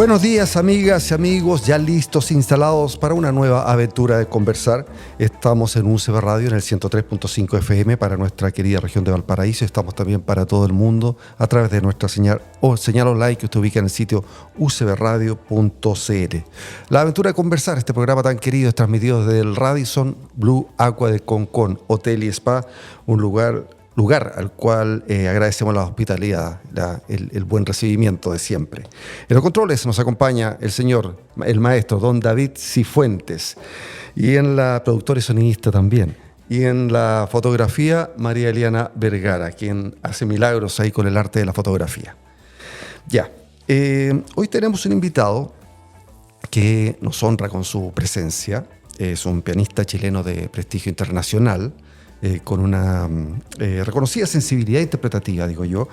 Buenos días, amigas y amigos, ya listos, instalados para una nueva aventura de conversar. Estamos en UCB Radio en el 103.5 FM para nuestra querida región de Valparaíso. Estamos también para todo el mundo a través de nuestra señal online que usted ubica en el sitio ucbradio.cl. La aventura de conversar, este programa tan querido, es transmitido desde el Radisson Blu Aqua de Concón, Hotel y Spa, un lugar al cual agradecemos la hospitalidad, el buen recibimiento de siempre. En los controles nos acompaña el maestro don David Cifuentes, y en la productora y sonidista también, y en la fotografía María Eliana Vergara, quien hace milagros ahí con el arte de la fotografía. Hoy tenemos un invitado que nos honra con su presencia. Es un pianista chileno de prestigio internacional, con una reconocida sensibilidad interpretativa, digo yo,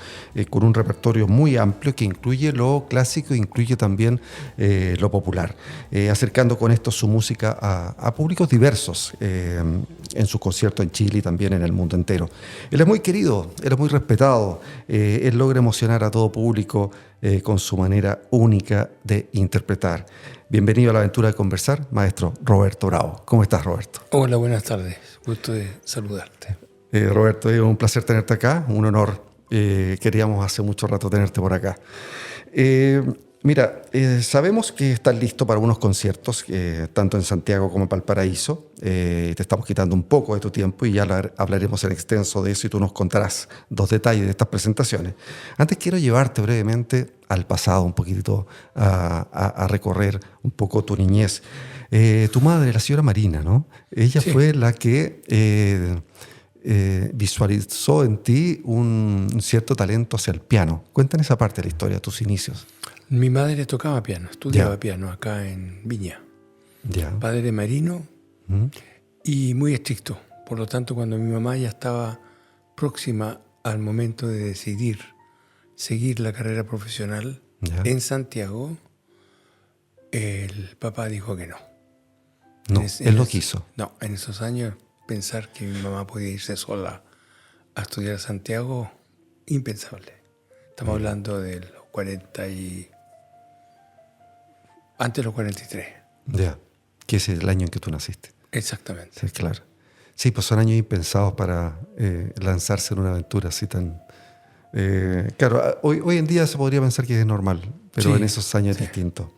con un repertorio muy amplio que incluye lo clásico e incluye también lo popular, acercando con esto su música a públicos diversos en sus conciertos en Chile y también en el mundo entero. Él es muy querido, él es muy respetado, él logra emocionar a todo público con su manera única de interpretar. Bienvenido a la aventura de conversar, maestro Roberto Bravo. ¿Cómo estás, Roberto? Hola, buenas tardes. Gusto de saludarte. Roberto, es un placer tenerte acá, un honor. Queríamos hace mucho rato tenerte por acá. Sabemos que estás listo para unos conciertos, tanto en Santiago como en Valparaíso. Te estamos quitando un poco de tu tiempo y ya hablaremos en extenso de eso y tú nos contarás dos detalles de estas presentaciones. Antes quiero llevarte brevemente al pasado, un poquitito a recorrer un poco tu niñez. Tu madre, la señora Marina, ¿no? Ella Sí. fue la que visualizó en ti un cierto talento hacia el piano. Cuéntanos esa parte de la historia, tus inicios. Mi madre tocaba piano, estudiaba piano acá en Viña. Ya. Padre marino y muy estricto. Por lo tanto, cuando mi mamá ya estaba próxima al momento de decidir seguir la carrera profesional en Santiago, el papá dijo que no. No, él lo quiso. No, en esos años pensar que mi mamá podía irse sola a estudiar a Santiago, impensable. Estamos hablando de los 40 y... antes de los 43. Ya, que ese es el año en que tú naciste. Exactamente. Sí, claro. Sí, pues son años impensados para lanzarse en una aventura así tan... claro, hoy en día se podría pensar que es normal, pero Sí, en esos años es distinto.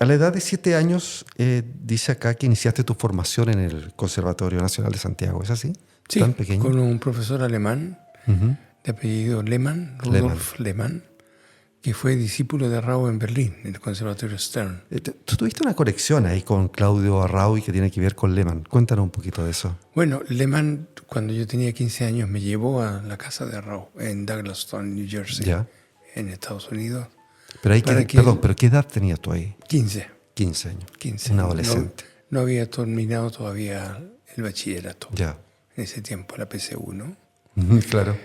A la edad de 7 años, dice acá que iniciaste tu formación en el Conservatorio Nacional de Santiago, ¿es así? Sí, ¿Tan pequeño? con un profesor alemán de apellido Lehmann, Rudolf Lehmann, que fue discípulo de Arrau en Berlín, en el Conservatorio Stern. Tú tuviste una conexión ahí con Claudio Arrau que tiene que ver con Lehmann. Cuéntanos un poquito de eso. Bueno, Lehmann, cuando yo tenía 15 años, me llevó a la casa de Arrau en Douglaston, New Jersey, Ya. en Estados Unidos. Pero pero ¿qué edad tenías tú ahí? 15. 15 años. 15. Un adolescente. No había terminado todavía el bachillerato. Ya. En ese tiempo, la PC1. Claro.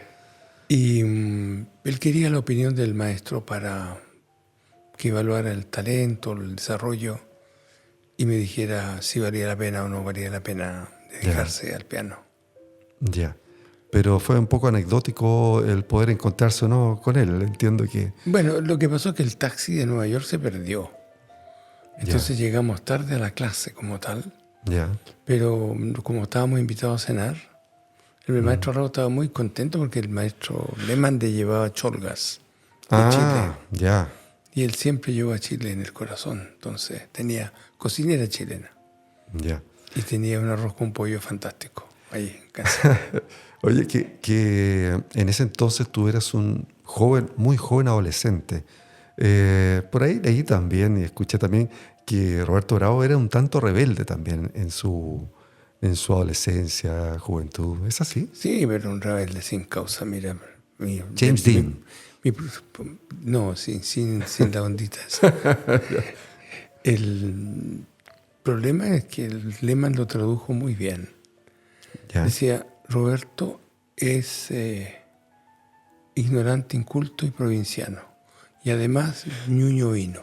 Y él quería la opinión del maestro para que evaluara el talento, el desarrollo, y me dijera si valía la pena o no valía la pena dedicarse al piano. Ya. Pero fue un poco anecdótico el poder encontrarse o no con él. Entiendo que... Bueno, lo que pasó es que el taxi de Nueva York se perdió. Entonces llegamos tarde a la clase como tal, Ya. pero como estábamos invitados a cenar, el maestro Arrau estaba muy contento porque el maestro Lehmann le llevaba cholgas de Chile. Ya. Y él siempre llevó a Chile en el corazón. Entonces tenía cocinera chilena. Ya. Y tenía un arroz con pollo fantástico ahí en casa. Oye, que en ese entonces tú eras un muy joven adolescente. Por ahí leí también y escuché también que Roberto Bravo era un tanto rebelde también en su adolescencia, juventud. ¿Es así? Sí, pero un rebelde sin causa. Mira, James Dean. No, sin la ondita esa. El problema es que el Lehmann lo tradujo muy bien. Ya. Decía, Roberto es ignorante, inculto y provinciano. Y además, ñuño vino.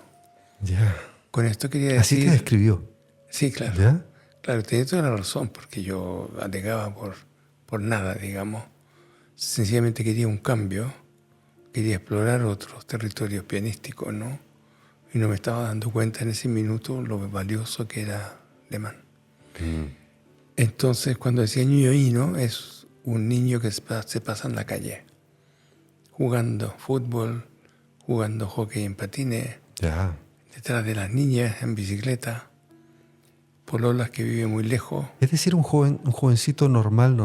Ya. Con esto quería decir... Así te describió. Sí, claro. ¿Ya? Claro, tenía toda la razón, porque yo alegaba por nada, digamos. Sencillamente quería un cambio quería explorar otros territorios pianísticos, ¿no? Y no me estaba dando cuenta en ese minuto lo valioso que era Lehmann. Entonces, cuando decía ñoño, es un niño que se pasa en la calle, jugando fútbol, jugando hockey en patines, detrás de las niñas en bicicleta, pololas que vive muy lejos. Es decir, un jovencito normal,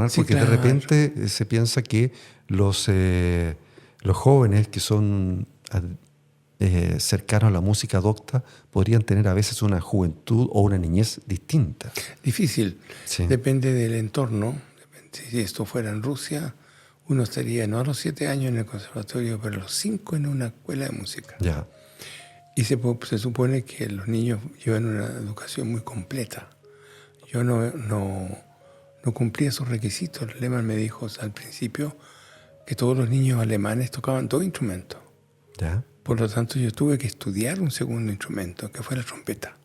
sí, porque claro, de repente se piensa que los jóvenes que son cercanos a la música docta podrían tener a veces una juventud o una niñez distinta. Difícil, sí. Depende del entorno. Si esto fuera en Rusia, uno estaría no a los 7 años en el conservatorio, pero a los 5 en una escuela de música. Ya. Y se supone que los niños llevan una educación muy completa. Yo no cumplía esos requisitos. Lehmann me dijo al principio que todos los niños alemanes tocaban 2 instrumentos. ¿Ya? Por lo tanto, yo tuve que estudiar un segundo instrumento, que fue la trompeta.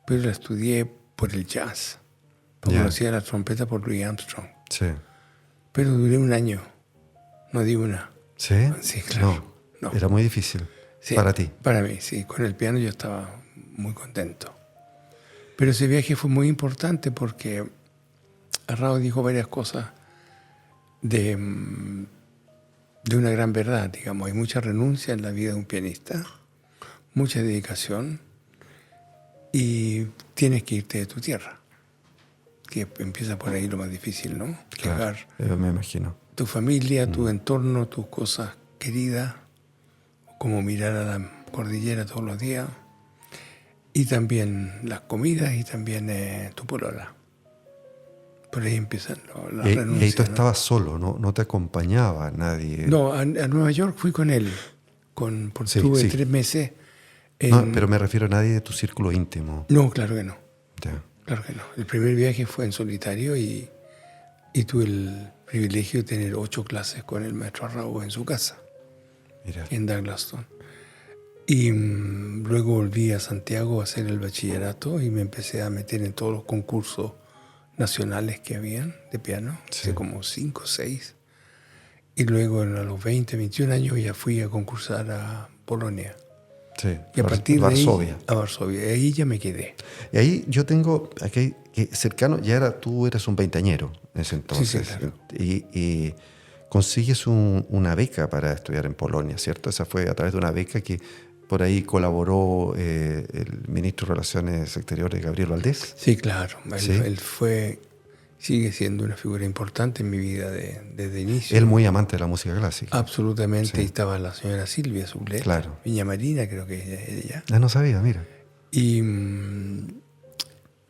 Pero la estudié por el jazz. Porque conocía la trompeta por Louis Armstrong. Sí. Pero duré 1 año. No di una. ¿Sí? Sí, claro. No. Era muy difícil. Sí, para ti. Para mí, sí. Con el piano yo estaba muy contento. Pero ese viaje fue muy importante porque Arrao dijo varias cosas de una gran verdad, digamos. Hay mucha renuncia en la vida de un pianista, mucha dedicación, y tienes que irte de tu tierra, que empieza por ahí lo más difícil, ¿no? Claro, me imagino. Tu familia, tu entorno, tus cosas queridas, como mirar a la cordillera todos los días, y también las comidas y también tu polola. Por ahí empiezan las renuncias. Y ahí tú estabas solo, no te acompañaba nadie. No, a Nueva York fui con él, tuve 3 meses. No, pero me refiero a nadie de tu círculo íntimo. No, claro que no. Ya. Claro que no. El primer viaje fue en solitario y tuve el privilegio de tener 8 clases con el maestro Arrao en su casa. Mira. En Douglaston. Y luego volví a Santiago a hacer el bachillerato y me empecé a meter en todos los concursos nacionales que habían de piano, hace como 5 o 6. Y luego a los 20, 21 años ya fui a concursar a Polonia. Sí, y a partir Varsovia. De ahí a Varsovia. Y ahí ya me quedé. Y ahí yo tengo aquí cercano, tú eras un veinteañero en ese entonces. Sí, claro. Y consigues una beca para estudiar en Polonia, ¿cierto? Esa fue a través de una beca que por ahí colaboró el ministro de Relaciones Exteriores, Gabriel Valdés. Sí, claro. Él sigue siendo una figura importante en mi vida desde inicio. Él muy amante de la música clásica. Absolutamente. Sí. Y estaba la señora Silvia Zulet. Claro. Viña Marina, creo que es ella. No sabía, mira. Y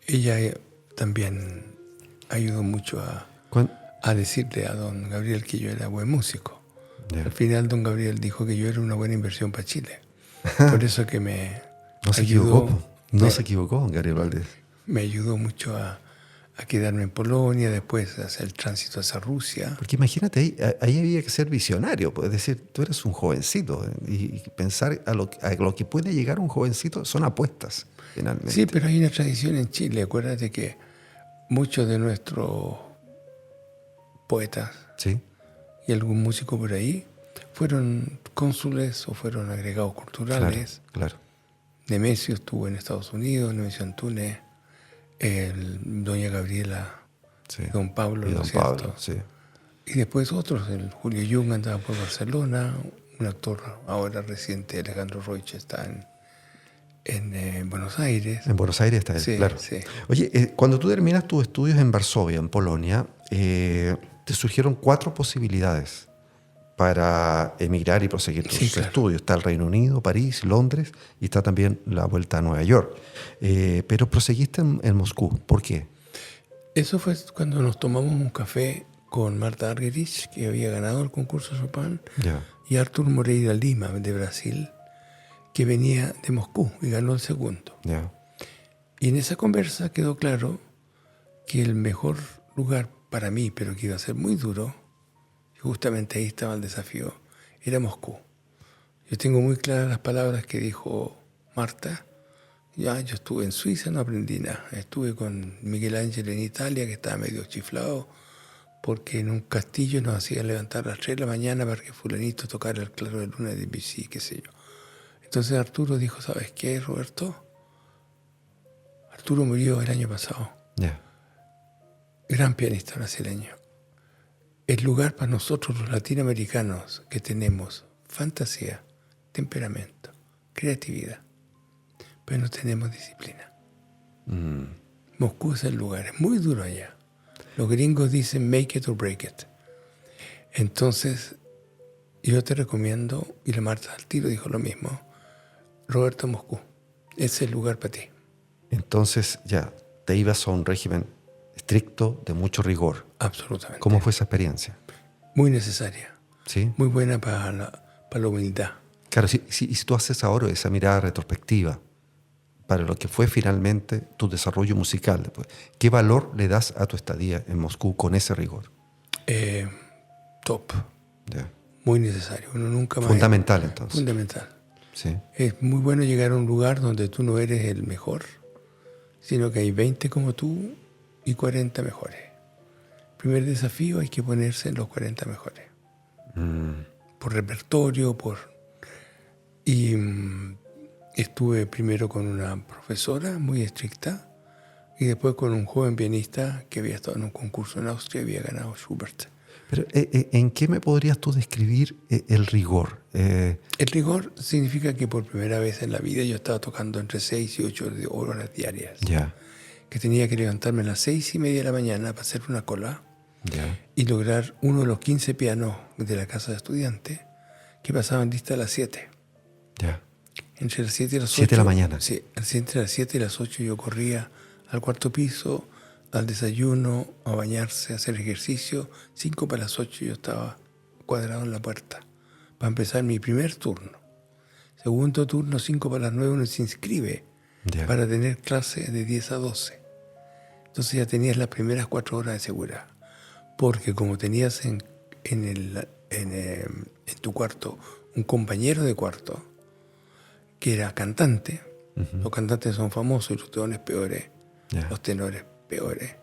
ella también ayudó mucho a decirle a don Gabriel que yo era buen músico. Yeah. Al final don Gabriel dijo que yo era una buena inversión para Chile. Por eso que me ayudó. Se equivocó don Gabriel Valdés. Me ayudó mucho a quedarme en Polonia, después hacer el tránsito hacia Rusia. Porque imagínate, ahí había que ser visionario. Es decir, tú eres un jovencito y pensar a lo que puede llegar un jovencito son apuestas, finalmente. Sí, pero hay una tradición en Chile. Acuérdate que muchos de nuestros poetas y algún músico por ahí fueron cónsules o fueron agregados culturales. Claro. Nemesio estuvo en Estados Unidos, Nemesio Antunes, doña Gabriela, don Pablo, ¿no es cierto? Y después otros, el Julio Jung andaba por Barcelona, un actor ahora reciente, Alejandro Roig, está en Buenos Aires. En Buenos Aires está él, claro. Sí. Oye, cuando tú terminas tus estudios en Varsovia, en Polonia, te surgieron 4 posibilidades para emigrar y proseguir tus estudios. Está el Reino Unido, París, Londres y está también la vuelta a Nueva York. Pero proseguiste en Moscú. ¿Por qué? Eso fue cuando nos tomamos un café con Marta Argerich, que había ganado el concurso Chopin, y Artur Moreira Lima, de Brasil, que venía de Moscú y ganó el segundo. Y en esa conversa quedó claro que el mejor lugar para mí, pero que iba a ser muy duro, y justamente ahí estaba el desafío, era Moscú. Yo tengo muy claras las palabras que dijo Marta. Yo estuve en Suiza, no aprendí nada. Estuve con Miguel Ángel en Italia, que estaba medio chiflado porque en un castillo nos hacían levantar a las 3 de la mañana para que fulanito tocara el claro de luna de Debussy, qué sé yo. Entonces Arturo dijo, ¿sabes qué, Roberto? Arturo murió el año pasado. Yeah. Gran pianista brasileño. El lugar para nosotros los latinoamericanos que tenemos fantasía, temperamento, creatividad, pero no tenemos disciplina. Moscú es el lugar, es muy duro allá. Los gringos dicen make it or break it. Entonces, yo te recomiendo, y la Marta al tiro dijo lo mismo, Roberto, Moscú, es el lugar para ti. Entonces ya, te ibas a un régimen estricto, de mucho rigor. Absolutamente. ¿Cómo fue esa experiencia? Muy necesaria. ¿Sí? Muy buena para la humildad. Claro, si tú haces ahora esa mirada retrospectiva para lo que fue finalmente tu desarrollo musical, después, ¿qué valor le das a tu estadía en Moscú con ese rigor? Top. Yeah. Muy necesario. Uno nunca más. Fundamental, entonces. Fundamental. Sí. Es muy bueno llegar a un lugar donde tú no eres el mejor, sino que hay 20 como tú y 40 mejores. Primer desafío, hay que ponerse en los 40 mejores. Por repertorio, Y estuve primero con una profesora muy estricta y después con un joven pianista que había estado en un concurso en Austria y había ganado Schubert. Pero, ¿en qué me podrías tú describir el rigor? El rigor significa que por primera vez en la vida yo estaba tocando entre 6 y 8 horas diarias. Ya. Que tenía que levantarme a las 6:30 de la mañana para hacer una cola Ya. y lograr uno de los 15 pianos de la casa de estudiantes que pasaban lista a las 7. Ya. Entre las 7 y las 8. 7 de la mañana. Sí, entre las 7 y las 8 yo corría al cuarto piso, al desayuno, a bañarse, a hacer ejercicio. 5 para las 8 yo estaba cuadrado en la puerta para empezar mi primer turno. Segundo turno, 5 para las 9, uno se inscribe para tener clase de 10 a 12. Entonces ya tenías las primeras 4 horas de segura. Porque como tenías en tu cuarto un compañero de cuarto que era cantante, los cantantes son famosos y los tenores peores, los tenores peores,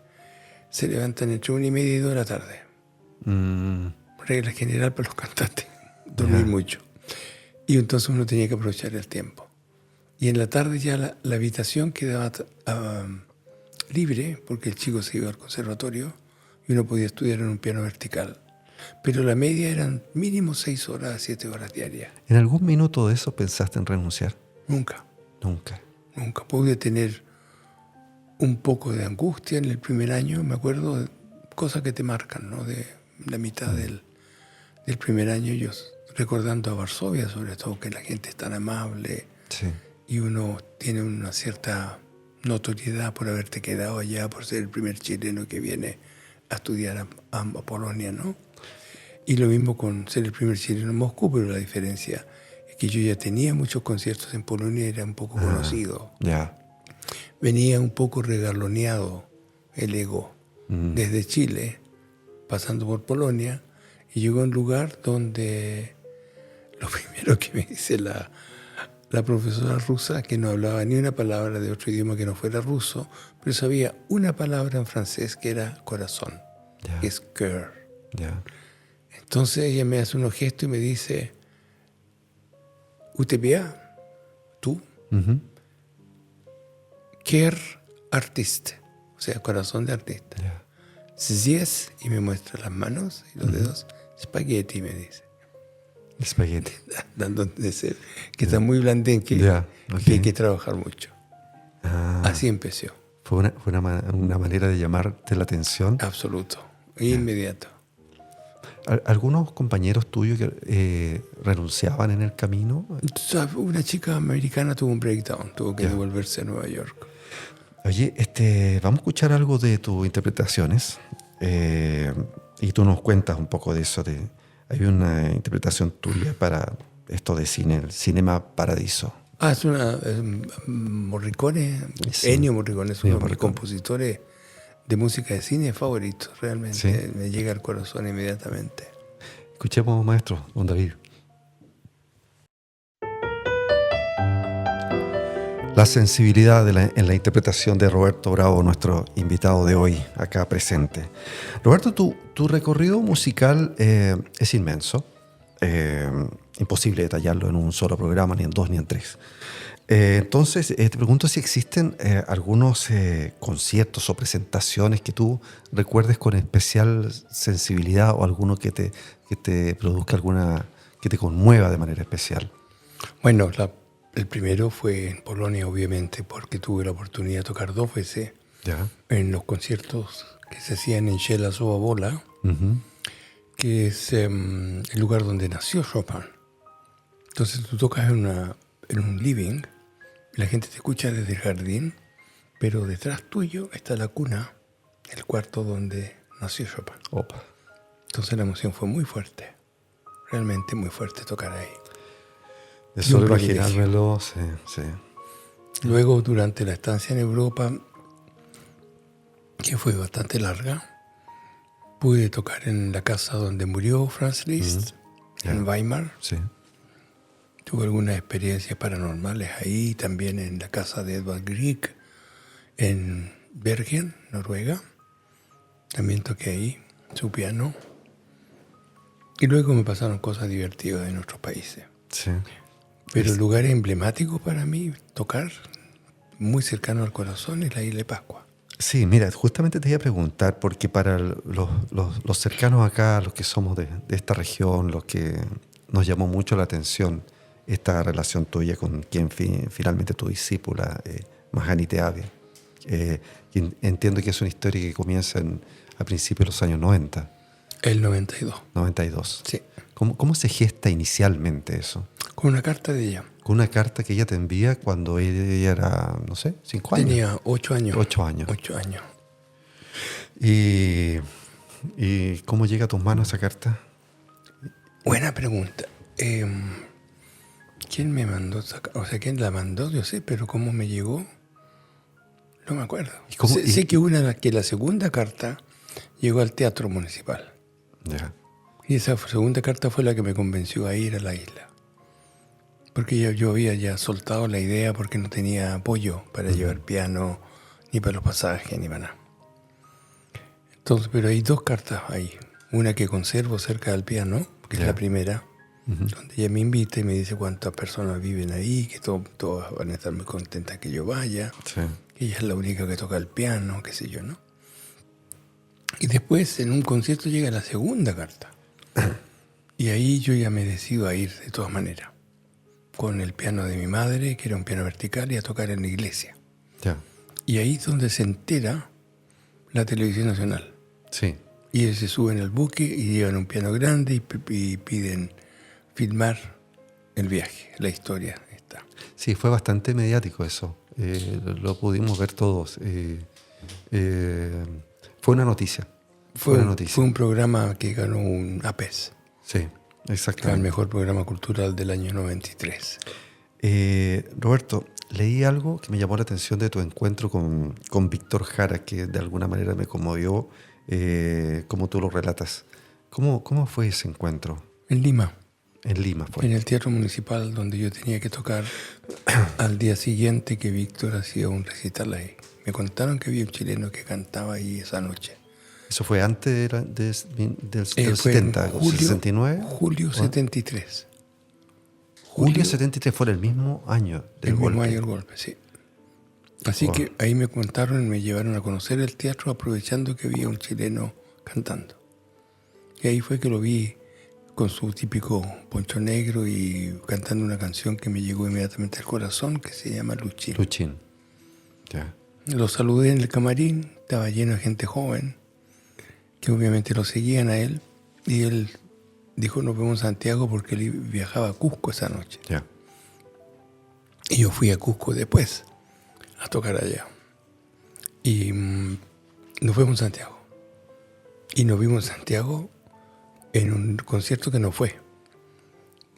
se levantan entre 1:30 y 2 de la tarde. Regla general para los cantantes, dormir mucho. Y entonces uno tenía que aprovechar el tiempo. Y en la tarde ya la habitación quedaba libre, porque el chico se iba al conservatorio y uno podía estudiar en un piano vertical. Pero la media eran mínimo 6 horas a 7 horas diarias. ¿En algún minuto de eso pensaste en renunciar? Nunca. Nunca. Nunca. Pude tener un poco de angustia en el primer año, me acuerdo, de cosas que te marcan, ¿no? De la mitad del primer año, yo recordando a Varsovia, sobre todo, que la gente es tan amable. Sí. Y uno tiene una cierta notoriedad por haberte quedado allá, por ser el primer chileno que viene a estudiar a Polonia, ¿no? Y lo mismo con ser el primer chileno en Moscú, pero la diferencia es que yo ya tenía muchos conciertos en Polonia y era un poco conocido. Ya. Venía un poco regaloneado el ego desde Chile, pasando por Polonia, y llegó a un lugar donde lo primero que me dice la profesora rusa, que no hablaba ni una palabra de otro idioma que no fuera ruso, pero sabía una palabra en francés que era corazón, que es cœur. Entonces ella me hace unos gestos y me dice, «Usted vea, tú, cœur artiste», o sea, corazón de artista. «Zies», y me muestra las manos y los dedos, «spaghetti», me dice. Espagueti. Dando de ser que está muy blandengue, que hay que trabajar mucho. Así empezó. ¿Fue una manera de llamarte la atención? Absoluto, inmediato. ¿Algunos compañeros tuyos que renunciaban en el camino? Una chica americana tuvo un breakdown, tuvo que devolverse a Nueva York. Oye, vamos a escuchar algo de tus interpretaciones y tú nos cuentas un poco de eso. Hay una interpretación tuya para esto de cine, el Cinema Paradiso. Es una Morricone, Ennio Morricone, es uno de mis compositores de música de cine favoritos, realmente. ¿Sí? Me llega al corazón inmediatamente. Escuchemos, maestro, don David. La sensibilidad en la interpretación de Roberto Bravo, nuestro invitado de hoy, acá presente. Roberto, tu recorrido musical es inmenso. Imposible detallarlo en un solo programa, ni en dos, ni en tres. Entonces, te pregunto si existen algunos conciertos o presentaciones que tú recuerdes con especial sensibilidad o alguno que te produzca que te conmueva de manera especial. Bueno, el primero fue en Polonia, obviamente, porque tuve la oportunidad de tocar 2 veces en los conciertos que se hacían en Żelazowa Wola, que es el lugar donde nació Chopin. Entonces tú tocas en un living, y la gente te escucha desde el jardín, pero detrás tuyo está la cuna, el cuarto donde nació Chopin. Opa. Entonces la emoción fue muy fuerte, realmente muy fuerte tocar ahí. De solo imaginármelo, sí. Luego, durante la estancia en Europa, que fue bastante larga, pude tocar en la casa donde murió Franz Liszt, en Weimar. Sí. Tuve algunas experiencias paranormales ahí, también en la casa de Edvard Grieg, en Bergen, Noruega. También toqué ahí su piano. Y luego me pasaron cosas divertidas en otros países. Sí. Pero lugares emblemáticos para mí, tocar muy cercano al corazón, es la isla de Pascua. Sí, mira, justamente te iba a preguntar, porque para los cercanos acá, los que somos de esta región, los que nos llamó mucho la atención esta relación tuya con quien finalmente tu discípula, Mahani Teabi. Entiendo que es una historia que comienza a principios de los años 90. El 92. 92. Sí. ¿Cómo se gesta inicialmente eso? Con una carta de ella. Con una carta que ella te envía cuando ella era, no sé, 5 años. Tenía 8 años. 8 años. 8 años. ¿Y cómo llega a tus manos esa carta? Buena pregunta. ¿Quién me mandó esa carta? O sea, ¿quién la mandó? Yo sé, pero ¿cómo me llegó? No me acuerdo. Sé que la segunda carta llegó al Teatro Municipal. Ya. Y esa segunda carta fue la que me convenció a ir a la isla. Porque yo había ya soltado la idea porque no tenía apoyo para llevar piano, ni para los pasajes, ni para nada. Entonces, pero hay 2 cartas ahí. Una que conservo cerca del piano, que es la primera, donde ella me invita y me dice cuántas personas viven ahí, que todas van a estar muy contentas que yo vaya. Sí. Que ella es la única que toca el piano, qué sé yo, ¿no? Y después, en un concierto, llega la segunda carta. Y ahí yo ya me decido a ir de todas maneras. Con el piano de mi madre, que era un piano vertical, y a tocar en la iglesia. Ya. Y ahí es donde se entera la televisión nacional. Sí. Y ellos se suben al buque y llevan un piano grande y piden filmar el viaje, la historia está. Sí, fue bastante mediático eso. Lo pudimos ver todos. Fue una noticia. Fue un programa que ganó un APES. Sí, exactamente. El mejor programa cultural del año 93. Roberto, leí algo que me llamó la atención de tu encuentro con Víctor Jara, que de alguna manera me conmovió, como tú lo relatas. ¿Cómo fue ese encuentro? En Lima. En Lima fue. En el Teatro Municipal, donde yo tenía que tocar al día siguiente que Víctor hacía un recital ahí. Me contaron que había un chileno que cantaba ahí esa noche. ¿Eso fue antes del 70, julio, 69? Julio 73. Julio 73 fue el mismo año del golpe. El mismo año del golpe, sí. Así que ahí me contaron y me llevaron a conocer el teatro aprovechando que había un chileno cantando. Y ahí fue que lo vi con su típico poncho negro y cantando una canción que me llegó inmediatamente al corazón, que se llama Luchín. Luchín, ya. Lo saludé en el camarín, estaba lleno de gente joven, que obviamente lo seguían a él, y él dijo, nos vemos en Santiago, porque él viajaba a Cusco esa noche. Ya. Y yo fui a Cusco después a tocar allá. Y nos fuimos en Santiago. Y nos vimos en Santiago en un concierto que no fue,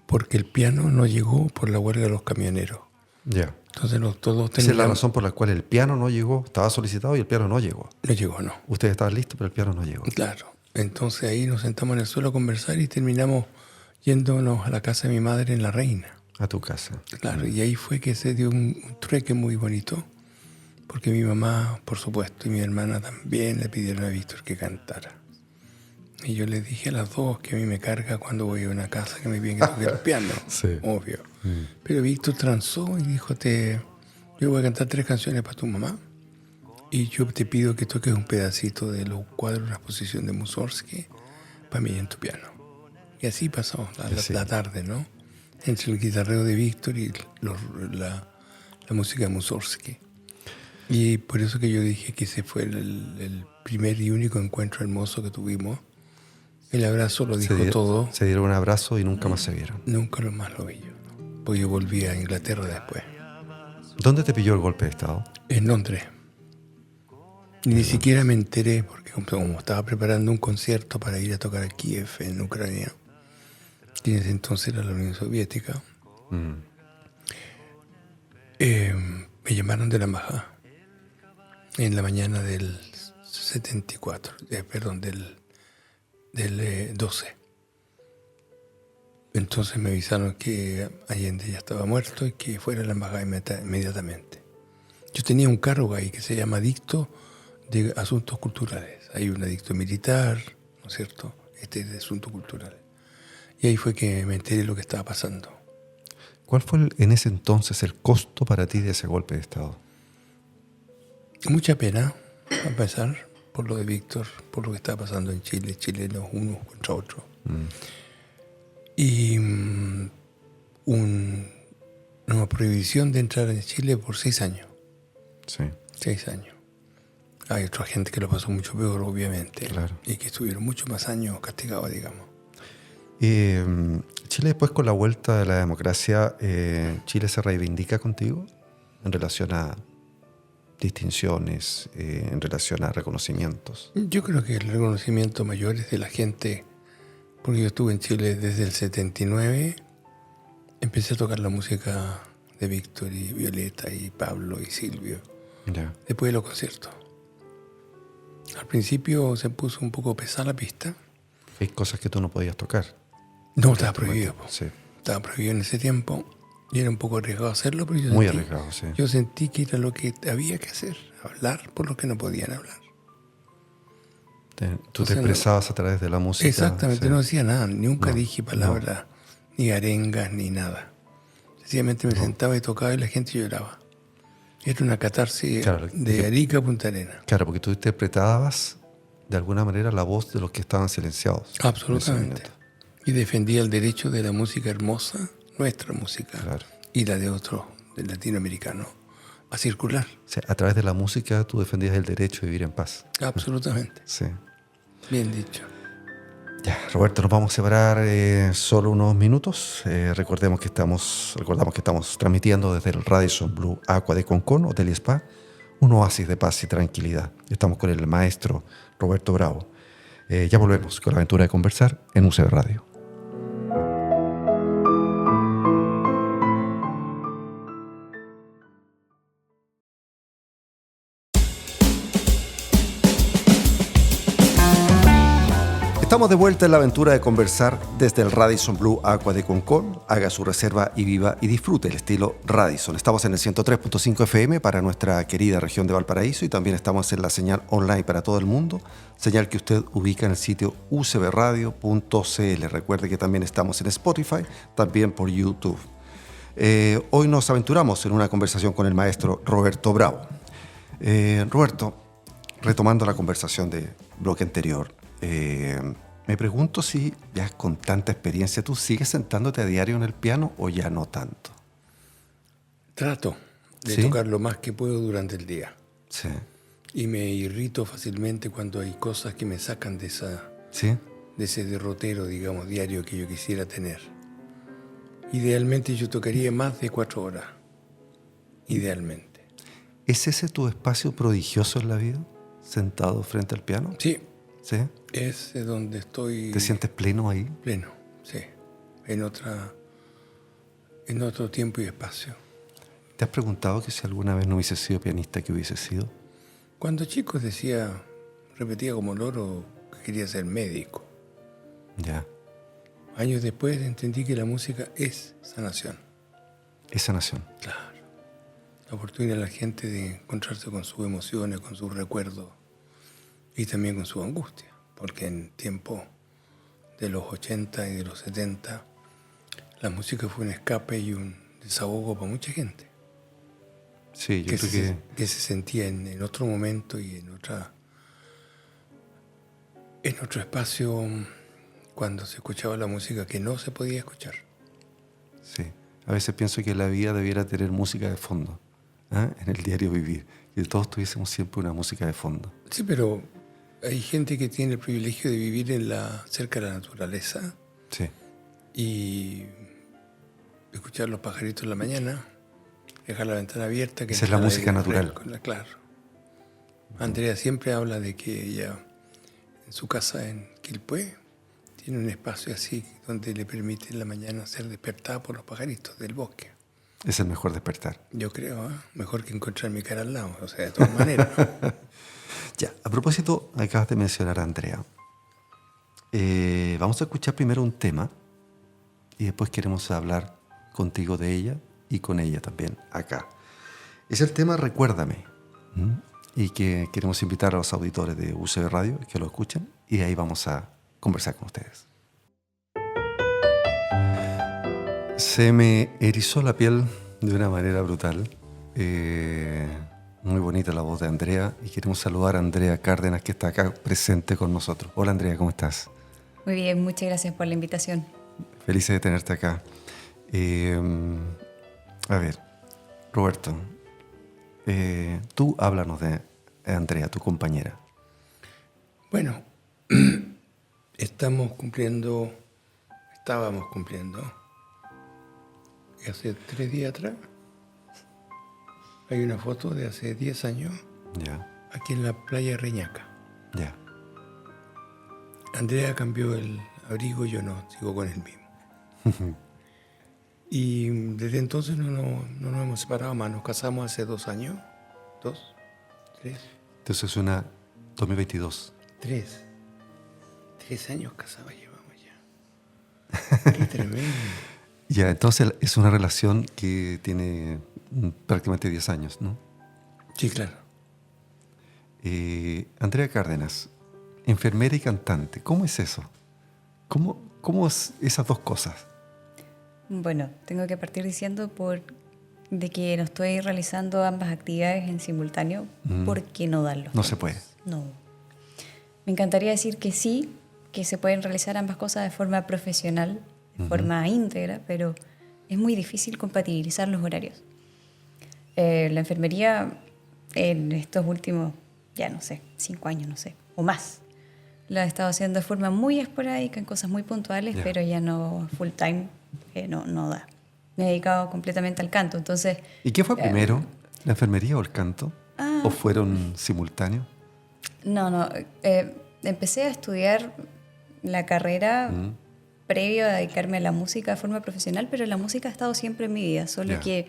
porque el piano no llegó por la huelga de los camioneros. Ya. Entonces todos Esa es la razón por la cual el piano no llegó. Estaba solicitado y el piano no llegó. No llegó, no. Ustedes estaban listos, pero el piano no llegó. Claro. Entonces ahí nos sentamos en el suelo a conversar y terminamos yéndonos a la casa de mi madre en La Reina. A tu casa. Claro, y ahí fue que se dio un trueque muy bonito, porque mi mamá, por supuesto, y mi hermana también le pidieron a Víctor que cantara. Y yo les dije a las dos que a mí me carga cuando voy a una casa que me piden que toque el piano, Sí. obvio. Pero Víctor transó y dijo, yo voy a cantar 3 canciones para tu mamá y yo te pido que toques un pedacito de los cuadros de la exposición de Mussorgsky para mí en tu piano. Y así pasó la tarde, ¿no? Entre el guitarreo de Víctor y la música de Mussorgsky. Y por eso que yo dije que ese fue el primer y único encuentro hermoso que tuvimos. El abrazo lo dijo todo. Se dieron un abrazo y nunca más se vieron. Nunca más lo vi yo, ¿no? Porque yo volví a Inglaterra después. ¿Dónde te pilló el golpe de Estado? En Londres. Ni siquiera me enteré, porque como estaba preparando un concierto para ir a tocar a Kiev, en Ucrania, que en ese entonces era la Unión Soviética, me llamaron de la embajada en la mañana del 74, del 12. Entonces me avisaron que Allende ya estaba muerto y que fuera a la embajada inmediatamente. Yo tenía un cargo ahí que se llama Dicto de Asuntos Culturales. Hay un adicto militar, ¿no es cierto? Este es de Asuntos Culturales. Y ahí fue que me enteré de lo que estaba pasando. ¿Cuál fue en ese entonces el costo para ti de ese golpe de Estado? Mucha pena, a pesar, por lo de Víctor, por lo que estaba pasando en Chile, chilenos unos contra otros. Y una prohibición de entrar en Chile por 6 años. Sí. 6 años. Hay otra gente que lo pasó mucho peor, obviamente. Claro. Y que estuvieron muchos más años castigados, digamos. Chile después, con la vuelta de la democracia, ¿Chile se reivindica contigo en relación a distinciones, en relación a reconocimientos? Yo creo que el reconocimiento mayor es de la gente, porque yo estuve en Chile desde el 79, empecé a tocar la música de Víctor y Violeta y Pablo y Silvio, después de los conciertos. Al principio se puso un poco pesada la pista. Hay cosas que tú no podías tocar. No, estaba prohibido. Sí. Estaba prohibido en ese tiempo y era un poco arriesgado hacerlo, pero Muy arriesgado, sí. Yo sentí que era lo que había que hacer, hablar por lo que no podían hablar. Tú te expresabas a través de la música. Exactamente, sí. No decía nada, nunca dije palabras, ni arengas, ni nada. Sencillamente me sentaba y tocaba y la gente lloraba. Era una catarsis de Arica a Punta Arenas. Claro, porque tú interpretabas de alguna manera la voz de los que estaban silenciados. Absolutamente. Y defendía el derecho de la música hermosa, nuestra música, y la de otros, del latinoamericano, a circular. O sea, a través de la música tú defendías el derecho de vivir en paz. Absolutamente. Sí. Bien dicho. Ya, Roberto, nos vamos a separar solo unos minutos. Recordamos que estamos transmitiendo desde el Radisson Blu Aqua de Concón, Hotel y Spa, un oasis de paz y tranquilidad. Estamos con el maestro Roberto Bravo. Ya volvemos con la aventura de conversar en UCB Radio. Estamos de vuelta en la aventura de conversar desde el Radisson Blu Aqua de Concón. Haga su reserva y viva y disfrute el estilo Radisson. Estamos en el 103.5 FM para nuestra querida región de Valparaíso y también estamos en la señal online para todo el mundo, señal que usted ubica en el sitio ucbradio.cl. Recuerde que también estamos en Spotify, también por YouTube. Hoy nos aventuramos en una conversación con el maestro Roberto Bravo. Roberto, retomando la conversación del bloque anterior, me pregunto si ya con tanta experiencia tú sigues sentándote a diario en el piano o ya no tanto. Trato de tocar lo más que puedo durante el día. Sí. Y me irrito fácilmente cuando hay cosas que me sacan de ese derrotero, digamos, diario que yo quisiera tener. Idealmente yo tocaría más de 4 horas. Idealmente. ¿Es ese tu espacio prodigioso en la vida? ¿Sentado frente al piano? Sí. ¿Sí? Es donde estoy... ¿Te sientes pleno ahí? Pleno, sí. En otro tiempo y espacio. ¿Te has preguntado que si alguna vez no hubiese sido pianista, qué hubiese sido? Cuando chico repetía como loro que quería ser médico. Ya. Años después entendí que la música es sanación. Es sanación. Claro. La oportunidad de la gente de encontrarse con sus emociones, con sus recuerdos y también con su angustia. Porque en tiempos de los 80 y de los 70, la música fue un escape y un desahogo para mucha gente. Sí, yo creo que se sentía en otro momento y en otro espacio cuando se escuchaba la música que no se podía escuchar. Sí, a veces pienso que la vida debiera tener música de fondo, ¿eh? En el diario vivir, que todos tuviésemos siempre una música de fondo. Sí, pero hay gente que tiene el privilegio de vivir cerca de la naturaleza. Sí. Y escuchar los pajaritos en la mañana, dejar la ventana abierta. Esa es la música natural. Claro. Andrea siempre habla de que ella, en su casa en Quilpué, tiene un espacio así donde le permite en la mañana ser despertada por los pajaritos del bosque. Es el mejor despertar. Yo creo, mejor que encontrar mi cara al lado, o sea, de todas maneras. Ya, a propósito, acabas de mencionar a Andrea. Vamos a escuchar primero un tema y después queremos hablar contigo de ella y con ella también acá. Es el tema Recuérdame. Y que queremos invitar a los auditores de UCB Radio que lo escuchen y ahí vamos a conversar con ustedes. Se me erizó la piel de una manera brutal. Muy bonita la voz de Andrea y queremos saludar a Andrea Cárdenas que está acá presente con nosotros. Hola Andrea, ¿cómo estás? Muy bien, muchas gracias por la invitación. Felices de tenerte acá. A ver, Roberto, tú háblanos de Andrea, tu compañera. Bueno, estábamos cumpliendo, y hace 3 días atrás, hay una foto de hace 10 años, Ya. aquí en la playa de Reñaca. Ya. Andrea cambió el abrigo, yo no, sigo con el mismo. Y desde entonces no nos hemos separado más. Nos casamos hace 2 años. 2, 3. Entonces es una 2022. 3 años casados llevamos ya. Qué tremendo. Ya, entonces es una relación que tiene prácticamente 10 años, ¿no? Sí, claro. Andrea Cárdenas, enfermera y cantante, ¿cómo es eso? ¿Cómo es esas dos cosas? Bueno, tengo que partir diciendo de que no estoy realizando ambas actividades en simultáneo porque no dan los No tiempos. se puede. No. Me encantaría decir que sí, que se pueden realizar ambas cosas de forma profesional, de forma íntegra, pero es muy difícil compatibilizar los horarios. La enfermería en estos últimos, ya no sé, 5 años, no sé, o más, la he estado haciendo de forma muy esporádica, en cosas muy puntuales, pero ya no full time, no da. Me he dedicado completamente al canto, entonces... ¿Y qué fue primero, la enfermería o el canto? ¿O fueron simultáneos? No, empecé a estudiar la carrera previo a dedicarme a la música de forma profesional, pero la música ha estado siempre en mi vida, solo que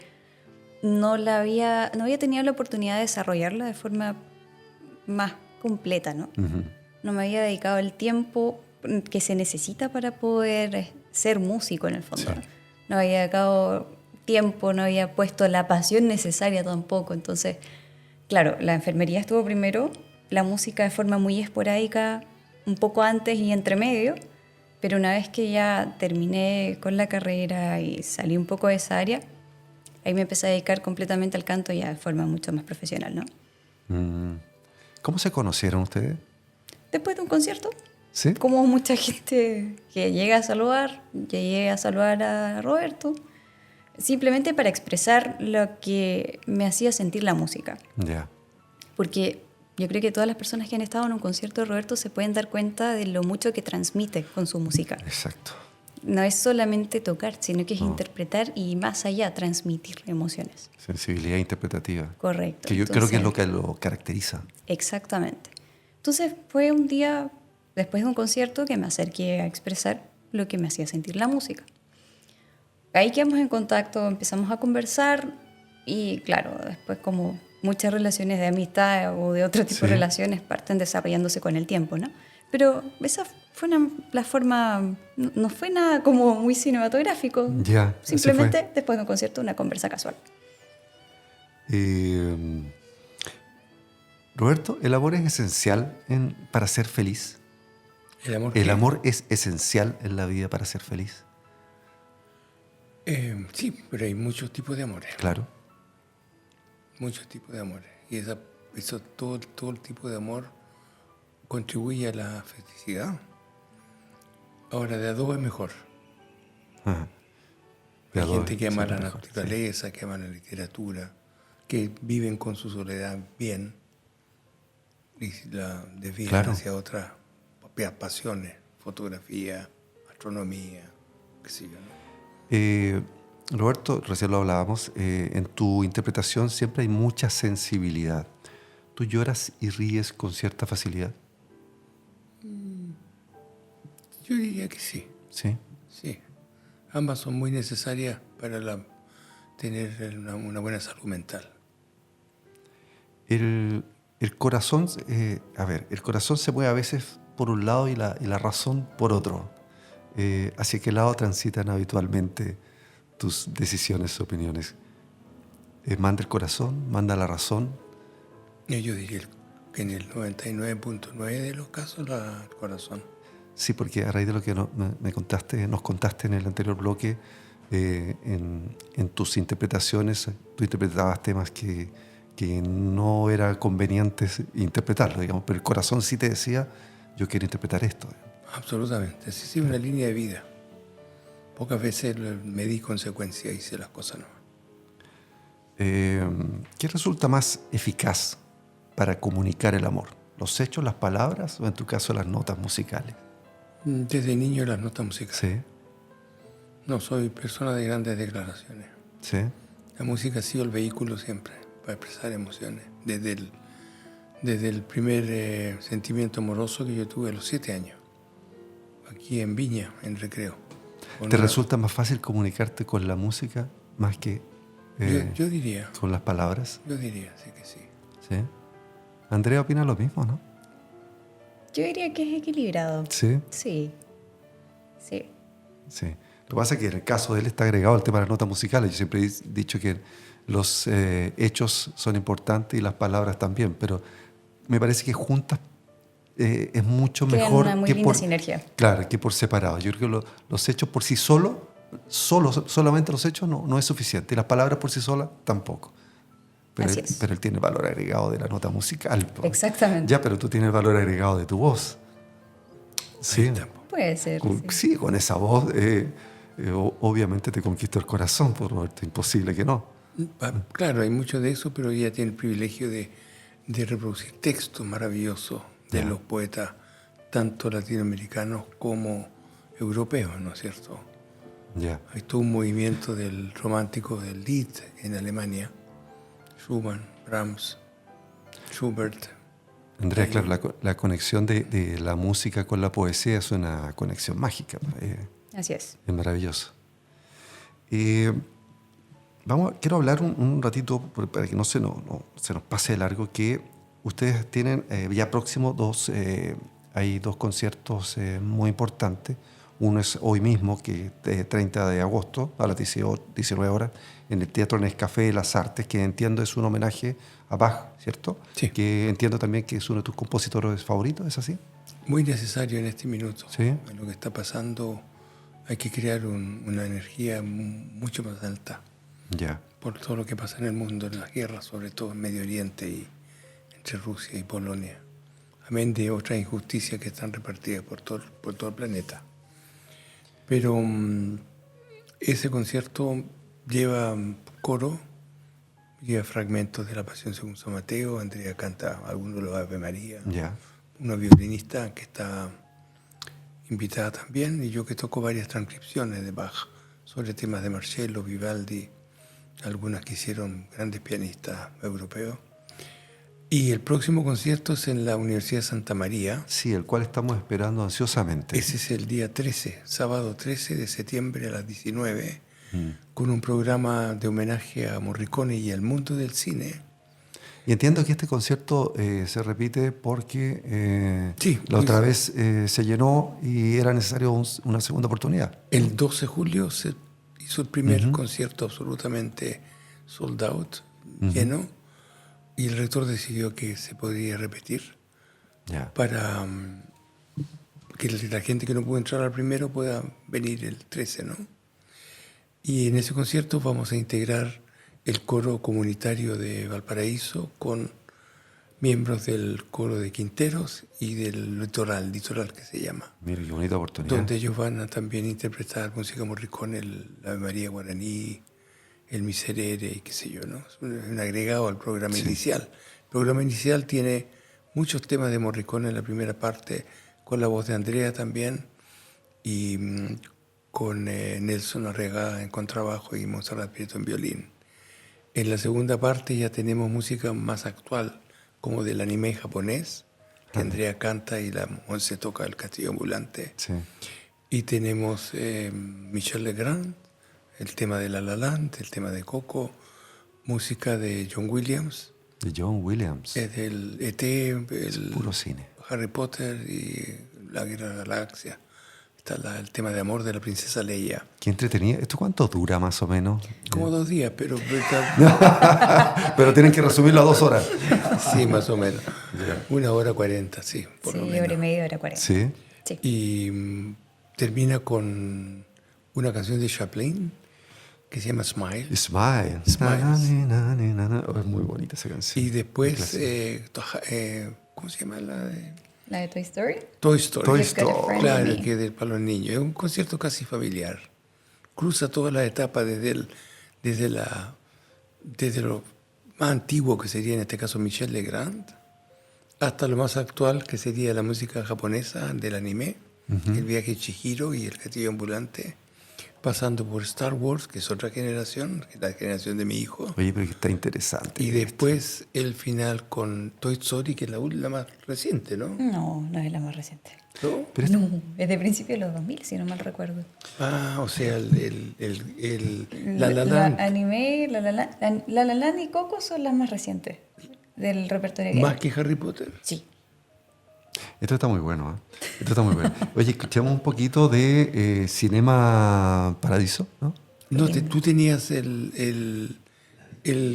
no había tenido la oportunidad de desarrollarla de forma más completa, ¿no? No me había dedicado el tiempo que se necesita para poder ser músico en el fondo. Sí. No había dedicado tiempo, no había puesto la pasión necesaria tampoco. Entonces, claro, la enfermería estuvo primero, la música de forma muy esporádica, un poco antes y entre medio, pero una vez que ya terminé con la carrera y salí un poco de esa área, ahí me empecé a dedicar completamente al canto ya de forma mucho más profesional, ¿no? ¿Cómo se conocieron ustedes? Después de un concierto, ¿Sí? como mucha gente que llega a saludar, llegué a saludar a Roberto, simplemente para expresar lo que me hacía sentir la música. Ya. Porque yo creo que todas las personas que han estado en un concierto de Roberto se pueden dar cuenta de lo mucho que transmite con su música. Exacto. No es solamente tocar, sino que es interpretar y más allá, transmitir emociones. Sensibilidad interpretativa. Correcto. Que yo creo que es lo que lo caracteriza. Exactamente. Entonces fue un día, después de un concierto, que me acerqué a expresar lo que me hacía sentir la música. Ahí quedamos en contacto, empezamos a conversar y claro, después como muchas relaciones de amistad o de otro tipo de relaciones parten desarrollándose con el tiempo, ¿no? Pero esa fue la forma, no fue nada como muy cinematográfico. Ya, simplemente después de un concierto, una conversa casual. Roberto, ¿el amor es esencial para ser feliz? ¿El amor es esencial en la vida para ser feliz? Sí, pero hay muchos tipos de amores. Claro. Muchos tipos de amores. Y todo el tipo de amor contribuye a la felicidad. Ahora, de a dos es mejor. Ajá. Hay gente que ama la naturaleza, que ama la literatura, que viven con su soledad bien y la desvían hacia otras pasiones, fotografía, astronomía, qué sé yo, ¿no? Roberto, recién lo hablábamos, en tu interpretación siempre hay mucha sensibilidad. ¿Tú lloras y ríes con cierta facilidad? Yo diría que sí. Sí. Sí. Ambas son muy necesarias para tener una buena salud mental. El corazón, el corazón se mueve a veces por un lado y la razón por otro. ¿Hacia qué lado transitan habitualmente tus decisiones, opiniones? ¿Manda el corazón? ¿Manda la razón? Yo diría que en el 99.9 de los casos el corazón. Sí, porque a raíz de lo que nos contaste en el anterior bloque, en tus interpretaciones, tú interpretabas temas que no era conveniente interpretarlo, digamos, pero el corazón sí te decía, yo quiero interpretar esto. Absolutamente, sí, una línea de vida. Pocas veces me di consecuencia y hice las cosas, ¿no? ¿Qué resulta más eficaz para comunicar el amor? ¿Los hechos, las palabras o en tu caso las notas musicales? Desde niño las notas musicales. Sí. No, soy persona de grandes declaraciones. Sí. La música ha sido el vehículo siempre para expresar emociones. Desde el primer sentimiento amoroso que yo tuve a los 7 años, aquí en Viña, en Recreo. ¿Te resulta más fácil comunicarte con la música más que yo diría, con las palabras? Yo diría, sí que sí. ¿Sí? Andrea opina lo mismo, ¿no? Yo diría que es equilibrado. ¿Sí? Sí. Sí. Sí. Lo que pasa es que en el caso de él está agregado el tema de las notas musicales. Yo siempre he dicho que los hechos son importantes y las palabras también, pero me parece que juntas es mucho Crean mejor una muy que linda por sinergia. Claro, que por separado. Yo creo que los hechos por sí solamente los hechos no es suficiente. Y las palabras por sí solas tampoco. Pero él tiene el valor agregado de la nota musical. Exactamente. Ya, pero tú tienes el valor agregado de tu voz. Sí. Puede ser. Sí, con esa voz obviamente te conquistó el corazón, por Roberto. Imposible que no. Claro, hay mucho de eso, pero ella tiene el privilegio de reproducir textos maravillosos de los poetas, tanto latinoamericanos como europeos, ¿no es cierto? Ya. Hay todo un movimiento del romántico del Lied en Alemania. Schumann, Brahms, Schubert. Andrea, claro, la conexión de la música con la poesía es una conexión mágica. Así es. Es maravilloso. Quiero hablar un ratito, para que no se nos pase de largo, que ustedes tienen ya próximo hay dos conciertos muy importantes. Uno es hoy mismo, que es 30 de agosto, a las 19 horas, en el Teatro Nescafé de las Artes, que entiendo es un homenaje a Bach, ¿cierto? Sí. Que entiendo también que es uno de tus compositores favoritos, ¿es así? Muy necesario en este minuto. Sí. En lo que está pasando hay que crear una energía mucho más alta. Ya. Por todo lo que pasa en el mundo, en las guerras, sobre todo en Medio Oriente y entre Rusia y Polonia. Amén de otras injusticias que están repartidas por todo el planeta. Pero ese concierto lleva coro, lleva fragmentos de la Pasión según San Mateo, Andrea canta algunos de los Ave María, una violinista que está invitada también, y yo que toco varias transcripciones de Bach sobre temas de Marcello, Vivaldi, algunas que hicieron grandes pianistas europeos. Y el próximo concierto es en la Universidad de Santa María. Sí, el cual estamos esperando ansiosamente. Ese es el día 13, sábado 13 de septiembre a las 19, con un programa de homenaje a Morricone y al mundo del cine. Y entiendo que este concierto se repite porque Sí, la otra vez se llenó y era necesario una segunda oportunidad. El 12 de julio se hizo el primer concierto absolutamente sold out, lleno, y el rector decidió que se podría repetir Ya. para que la gente que no pudo entrar al primero pueda venir el 13, ¿no? Y en ese concierto vamos a integrar el coro comunitario de Valparaíso con miembros del coro de Quinteros y del Litoral que se llama, Mira, qué bonita oportunidad. donde ellos van a también interpretar música Morricone, la Ave María Guaraní, el Miserere y qué sé yo, ¿no? Es un agregado al programa inicial. El programa inicial tiene muchos temas de Morricone en la primera parte, con la voz de Andrea también, y con Nelson Arregada en contrabajo y Monserrat Prieto en violín. En la segunda parte ya tenemos música más actual, como del anime japonés, que Andrea canta y la Monse toca el castillo ambulante. Sí. Y tenemos Michel Legrand, el tema de La La Land, el tema de Coco, música de John Williams, De John Williams. del E.T., Puro cine. Harry Potter y La Guerra de la Galaxia. Está el tema de amor de la princesa Leia. Qué entretenido. ¿Esto cuánto dura más o menos? Como 2 días, pero Pero tienen que resumirlo a 2 horas. sí, más o menos. 1h40, sí, por Sí, lo menos. hora y media, hora 40. Sí. Sí. Y termina con una canción de Chaplin que se llama Smile. Smile. Smile. Oh, es muy bonita esa canción. Y después, ¿cómo se llama la de La de Toy Story. Toy Story? Toy You've got a friend in Claro, me. que es para los niños. Es un concierto casi familiar. Cruza todas las etapas desde lo más antiguo, que sería en este caso Michel Legrand, hasta lo más actual, que sería la música japonesa del anime, el viaje de Chihiro y el castillo ambulante, pasando por Star Wars, que es otra generación, que es la generación de mi hijo. Oye, pero que está interesante. Y después el final con Toy Story, que es la más reciente, ¿no? No, no es la más reciente. ¿No? Pero No, es de principios de los 2000, si no mal recuerdo. Ah, o sea, La La Land, Anime, La La Land y Coco son las más recientes del repertorio que hay. más que Harry Potter. Sí. Esto está muy bueno, ¿eh? Esto está muy bueno. Oye, escuchamos un poquito de Cinema Paradiso, ¿no? No, tú tenías el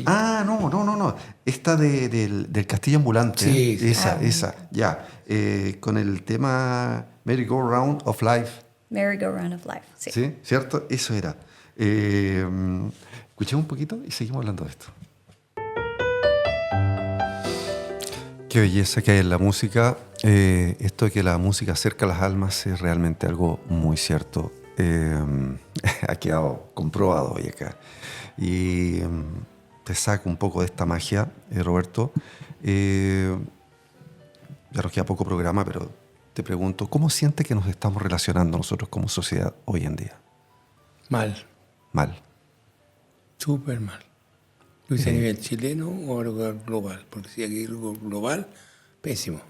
Ah, no. Esta del Castillo Ambulante. Sí, sí. Esa, ya. Con el tema Merry Go Round of Life. Merry Go Round of Life. Sí. ¿Sí? ¿Cierto? Eso era. Escuchemos un poquito y seguimos hablando de esto. Qué belleza que hay en la música. Esto de que la música acerca a las almas es realmente algo muy cierto. Ha quedado comprobado hoy acá. Y te saco un poco de esta magia, Roberto. Ya nos queda poco programa, pero te pregunto, ¿cómo sientes que nos estamos relacionando nosotros como sociedad hoy en día? mal, Mal. súper mal. ¿Lo hice a nivel chileno o a nivel global? Porque si hay algo global, pésimo.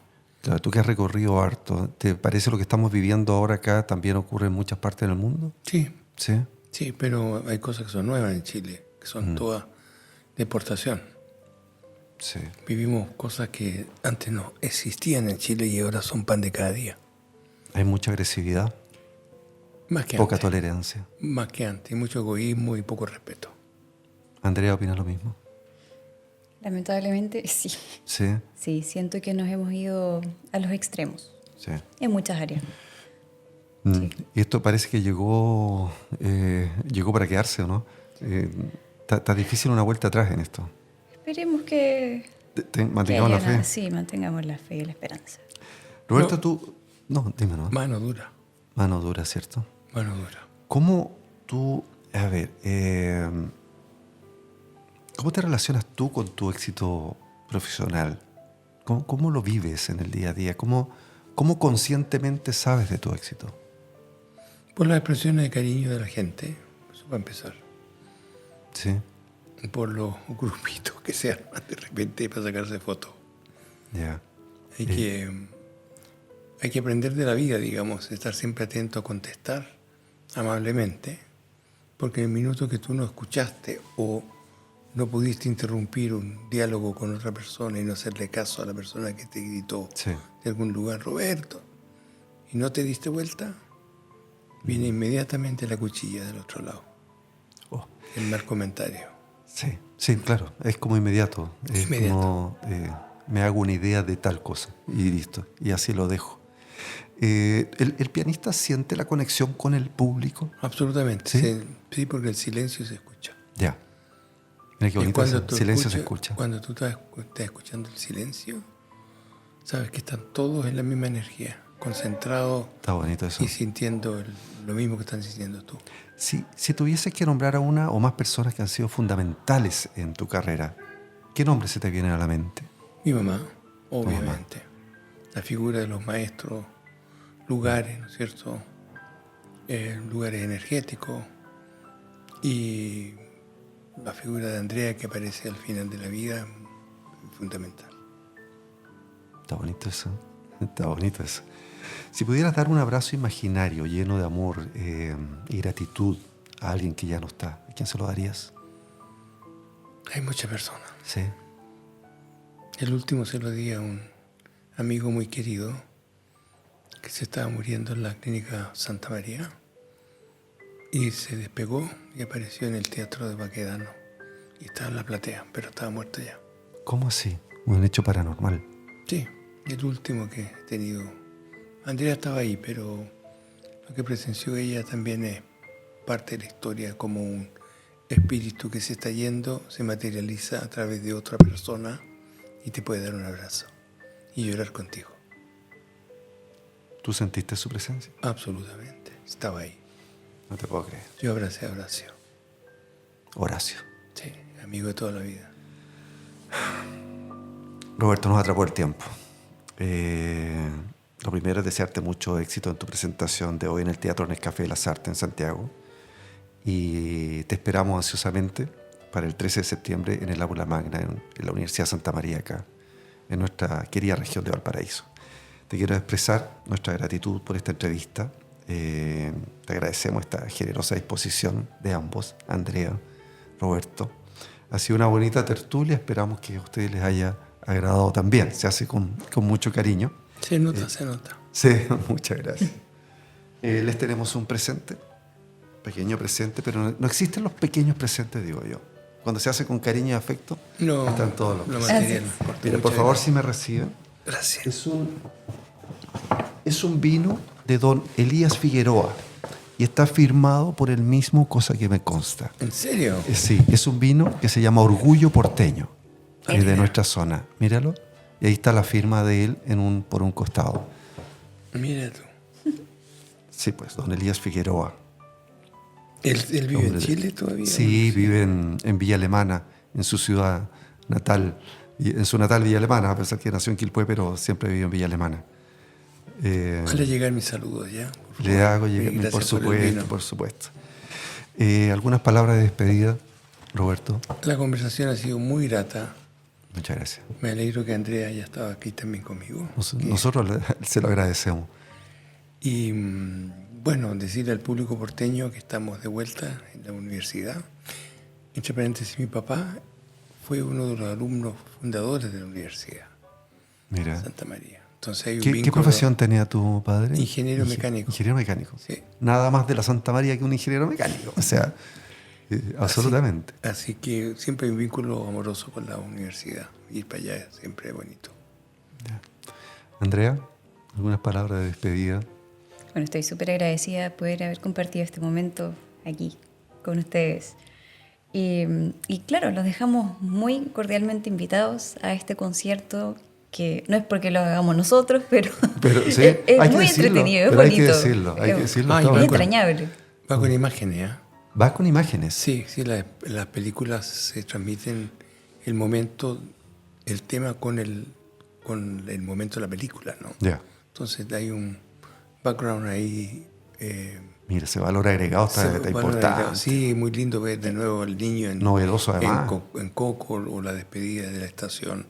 Claro, tú que has recorrido harto, ¿te parece lo que estamos viviendo ahora acá también ocurre en muchas partes del mundo? Sí, Sí. sí, pero hay cosas que son nuevas en Chile, que son todas de exportación. Sí. Vivimos cosas que antes no existían en Chile y ahora son pan de cada día. Hay mucha agresividad, Más que poca antes. tolerancia. Más que antes. Y mucho egoísmo y poco respeto. ¿Andrea opina lo mismo? Lamentablemente, sí. Sí. Sí, siento que nos hemos ido a los extremos Sí. en muchas áreas. Y esto parece que llegó para quedarse, ¿o no? Está difícil una vuelta atrás en esto. Esperemos que Mantengamos la haya fe. Sí, mantengamos la fe y la esperanza. Roberto, No. tú... No, dime, ¿no? Mano dura, Mano dura, ¿cierto? mano dura. ¿Cómo tú... A ver, ¿cómo te relacionas tú con tu éxito profesional? ¿Cómo lo vives en el día a día? ¿Cómo conscientemente sabes de tu éxito? Por las expresiones de cariño de la gente, eso va a empezar. Sí, Por los grupitos que se arman de repente para sacarse fotos. ya. Hay que aprender de la vida, digamos, estar siempre atento a contestar amablemente, porque en el minuto que tú no escuchaste o no pudiste interrumpir un diálogo con otra persona y no hacerle caso a la persona que te gritó de algún lugar, Roberto, y no te diste vuelta, viene inmediatamente la cuchilla del otro lado. El mal comentario. Sí, claro, es como inmediato. Es como, me hago una idea de tal cosa y listo, y así lo dejo. ¿El pianista siente la conexión con el público? Absolutamente, sí, porque el silencio se escucha. Ya. Mira qué bonito eso. El silencio se escucha. Cuando tú estás escuchando el silencio, sabes que están todos en la misma energía, concentrados. Está bonito eso. Y sintiendo lo mismo que estás sintiendo tú. Si tuvieses que nombrar a una o más personas que han sido fundamentales en tu carrera, ¿qué nombres se te vienen a la mente? Mi mamá, obviamente. La figura de los maestros, lugares, ¿no es cierto? Lugares energéticos. Y la figura de Andrea que aparece al final de la vida, fundamental. Está bonito eso. Está bonito eso. Si pudieras dar un abrazo imaginario lleno de amor y gratitud a alguien que ya no está, ¿a quién se lo darías? Hay muchas personas. Sí. El último se lo di a un amigo muy querido que se estaba muriendo en la clínica Santa María y se despegó y apareció en el teatro de Baquedano y estaba en la platea, pero estaba muerto ya. ¿Cómo así? Un hecho paranormal. Sí, el último que he tenido. Andrea estaba ahí, pero lo que presenció ella también es parte de la historia, como un espíritu que se está yendo, se materializa a través de otra persona y te puede dar un abrazo y llorar contigo. ¿Tú sentiste su presencia? Absolutamente, estaba ahí. No te puedo creer. Yo abracé a Horacio. Horacio. Sí, amigo de toda la vida. Roberto, nos atrapó el tiempo. Lo primero es desearte mucho éxito en tu presentación de hoy en el Teatro Nescafé de las Artes en Santiago. Y te esperamos ansiosamente para el 13 de septiembre en el Aula Magna, en la Universidad Santa María, acá, en nuestra querida región de Valparaíso. Te quiero expresar nuestra gratitud por esta entrevista. Te agradecemos esta generosa disposición de ambos, Andrea, Roberto. Ha sido una bonita tertulia, esperamos que a ustedes les haya agradado también. Se hace con mucho cariño. Se nota, se nota. Sí, muchas gracias. Les tenemos un presente, pequeño presente, pero no existen los pequeños presentes, digo yo. Cuando se hace con cariño y afecto, están todos los presentes. Material. Mira, por favor, si me reciben. Gracias. Es un vino de don Elías Figueroa y está firmado por él mismo, cosa que me consta. ¿En serio? Sí, es un vino que se llama Orgullo Porteño, es de nuestra zona. Míralo. Y ahí está la firma de él por un costado. Mira tú. Sí, pues, don Elías Figueroa. ¿Él vive en Chile todavía? Sí, vive en Villa Alemana, en su ciudad natal, en su natal Villa Alemana, a pesar que nació en Quilpué, pero siempre vive en Villa Alemana. Ojalá llegar mis saludos ya. Le hago llegar, por supuesto. ¿Algunas palabras de despedida, Roberto? La conversación ha sido muy grata. Muchas gracias. Me alegro que Andrea haya estado aquí también conmigo. Nosotros se lo agradecemos. Y bueno, decirle al público porteño que estamos de vuelta en la universidad. Entre paréntesis, mi papá fue uno de los alumnos fundadores de la universidad. Mira. Santa María. Entonces hay un vínculo. ¿Qué profesión tenía tu padre? Ingeniero mecánico. Ingeniero mecánico. Sí. Nada más de la Santa María que un ingeniero mecánico. O sea, absolutamente. Así que siempre hay un vínculo amoroso con la universidad. Ir para allá siempre es bonito. Ya. Andrea, ¿algunas palabras de despedida? Bueno, estoy súper agradecida de poder haber compartido este momento aquí con ustedes. Y claro, los dejamos muy cordialmente invitados a este concierto que no es porque lo hagamos nosotros, pero sí, es muy entretenido, es bonito. Hay que decirlo. Es entrañable. Va con imágenes, ¿eh? ¿Va con imágenes? Sí, las películas se transmiten el momento, el tema con el momento de la película, ¿no? Ya. Entonces hay un background ahí. Mira, ese valor agregado está importante. Sí, muy lindo ver de nuevo al niño novedoso además. En Coco, o la despedida de la estación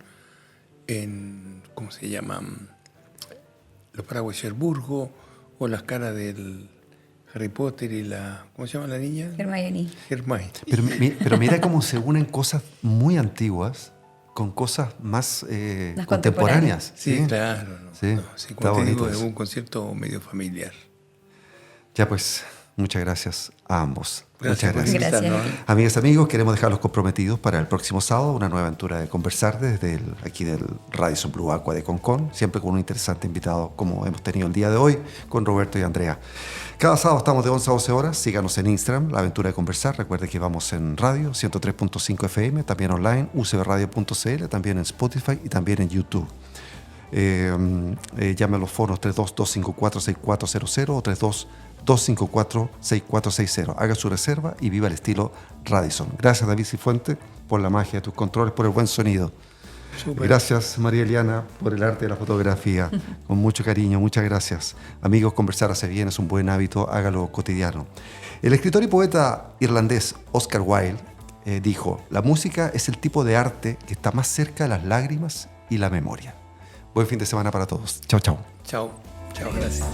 en, ¿cómo se llama? Los Paraguay Cherburgo, o las caras del Harry Potter y la... ¿Cómo se llama la niña? Hermione. Hermione. Pero mira cómo se unen cosas muy antiguas con cosas más contemporáneas. Sí, claro. Sí, sí, como te digo, es un concierto medio familiar. Ya pues, muchas gracias a ambos. Gracias. Muchas gracias. Amigas y amigos, queremos dejarlos comprometidos para el próximo sábado, una nueva aventura de conversar desde aquí del Radisson Blu Aqua de Concón, siempre con un interesante invitado como hemos tenido el día de hoy con Roberto y Andrea. Cada sábado estamos de 11 a 12 horas, síganos en Instagram, La Aventura de Conversar, recuerde que vamos en radio, 103.5 FM, también online, ucbradio.cl, también en Spotify y también en YouTube. Llame a los foros 32-254-6400 o 32-254-6460. Haga su reserva y viva el estilo Radisson. Gracias, David Cifuentes, por la magia de tus controles, por el buen sonido. Super. Gracias, María Eliana, por el arte de la fotografía. Con mucho cariño, muchas gracias. Amigos, conversar hace bien, es un buen hábito, hágalo cotidiano. El escritor y poeta irlandés Oscar Wilde dijo: la música es el tipo de arte que está más cerca de las lágrimas y la memoria. Buen fin de semana para todos. Chao, chao. Chao, chao, gracias.